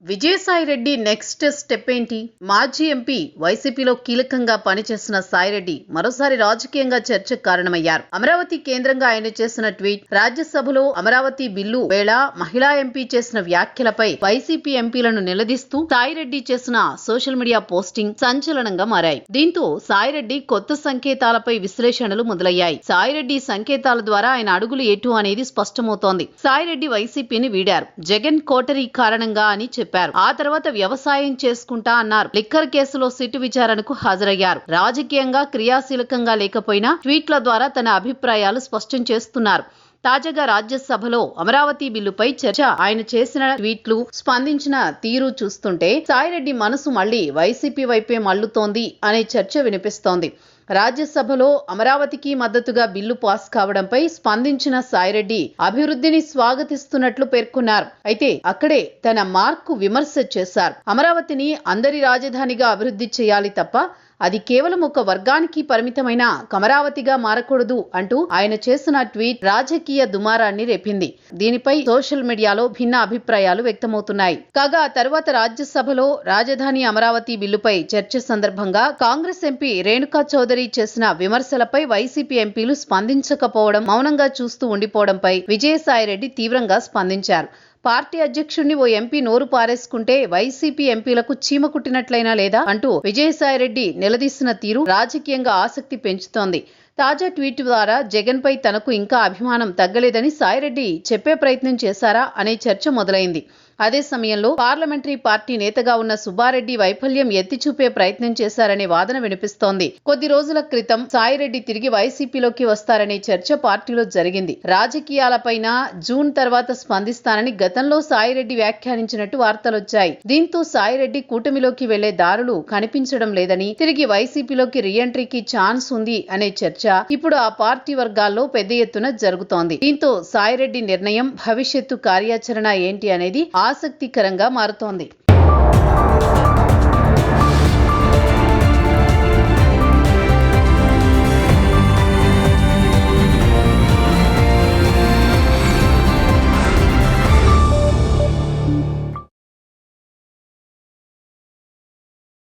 Vijayasai Reddy next step ఏంటి? మాజీ MP, వైసీపీలో కీలకంగా పనిచేసిన సాయిరెడ్డి మరోసారి రాజకీయంగా చర్చకు కారణమయ్యారు. అమరావతి కేంద్రంగా ఆయన చేసిన ట్వీట్, రాజ్యసభలో అమరావతి బిల్లు వేళ మహిళా ఎంపీ చేసిన వ్యాఖ్యలపై వైసీపీ ఎంపీలను నిలదీస్తూ సాయిరెడ్డి చేసిన సోషల్ మీడియా పోస్టింగ్ సంచలనంగా మారాయి. దీంతో సాయిరెడ్డి కొత్త సంకేతాలపై విశ్లేషణలు మొదలయ్యాయి. సాయిరెడ్డి సంకేతాల ద్వారా ఆయన అడుగులు ఎటు అనేది స్పష్టమవుతోంది. సాయిరెడ్డి వైసీపీని వీడారు. జగన్ కోటరీ కారణంగా అని చెప్పారు. ఆ తర్వాత వ్యవసాయం చేసుకుంటా అన్నారు. లిక్కర్ కేసులో సిట్ విచారణకు హాజరయ్యారు. రాజకీయంగా క్రియాశీలకంగా లేకపోయినా ట్వీట్ల ద్వారా తన అభిప్రాయాలు స్పష్టం చేస్తున్నారు. తాజాగా రాజ్యసభలో అమరావతి బిల్లుపై చర్చ, ఆయన చేసిన ట్వీట్లు, స్పందించిన తీరు చూస్తుంటే సాయిరెడ్డి మనసు మళ్లీ వైసీపీ వైపే మళ్లుతోంది అనే చర్చ వినిపిస్తోంది. రాజ్యసభలో అమరావతికి మద్దతుగా బిల్లు పాస్ కావడంపై స్పందించిన సాయిరెడ్డి అభివృద్ధిని స్వాగతిస్తున్నట్లు పేర్కొన్నారు. అయితే అక్కడే తన మార్కు విమర్శ చేశారు. అమరావతిని అందరి రాజధానిగా అభివృద్ధి చేయాలి తప్ప అది కేవలం ఒక వర్గానికి పరిమితమైన అమరావతిగా మారకూడదు అంటూ ఆయన చేసిన ట్వీట్ రాజకీయ దుమారాన్ని రేపింది. దీనిపై సోషల్ మీడియాలో భిన్న అభిప్రాయాలు వ్యక్తమవుతున్నాయి. కాగా ఆ తర్వాత రాజ్యసభలో రాజధాని అమరావతి బిల్లుపై చర్చ సందర్భంగా కాంగ్రెస్ ఎంపీ రేణుకా చౌదరి చేసిన విమర్శలపై వైసీపీ ఎంపీలు స్పందించకపోవడం, మౌనంగా చూస్తూ ఉండిపోవడంపై విజయసాయిరెడ్డి తీవ్రంగా స్పందించారు. పార్టీ అధ్యక్షుడిని ఓ ఎంపీ నోరు పారేసుకుంటే వైసీపీ ఎంపీలకు చీమ కుట్టినట్లయినా లేదా అంటూ విజయసాయిరెడ్డి నిలదీసిన తీరు రాజకీయంగా ఆసక్తి పెంచుతోంది. తాజా ట్వీట్ ద్వారా జగన్ పై తనకు ఇంకా అభిమానం తగ్గలేదని సాయిరెడ్డి చెప్పే ప్రయత్నం చేశారా అనే చర్చ మొదలైంది. అదే సమయంలో పార్లమెంటరీ పార్టీ నేతగా ఉన్న సుబ్బారెడ్డి వైఫల్యం ఎత్తిచూపే ప్రయత్నం చేశారనే వాదన వినిపిస్తోంది. కొద్ది రోజుల క్రితం సాయిరెడ్డి తిరిగి వైసీపీలోకి వస్తారనే చర్చ పార్టీలో జరిగింది. రాజకీయాలపైన జూన్ తర్వాత స్పందిస్తానని గతంలో సాయిరెడ్డి వ్యాఖ్యానించినట్టు వార్తలొచ్చాయి. దీంతో సాయిరెడ్డి కూటమిలోకి వెళ్లే దారులు కనిపించడం లేదని, తిరిగి వైసీపీలోకి రీఎంట్రీకి ఛాన్స్ ఉంది అనే చర్చ ఇప్పుడు ఆ పార్టీ వర్గాల్లో పెద్ద ఎత్తున జరుగుతోంది. దీంతో సాయిరెడ్డి నిర్ణయం, భవిష్యత్తు కార్యాచరణ ఏంటి అనేది ఆసక్తికరంగా మారుతోంది.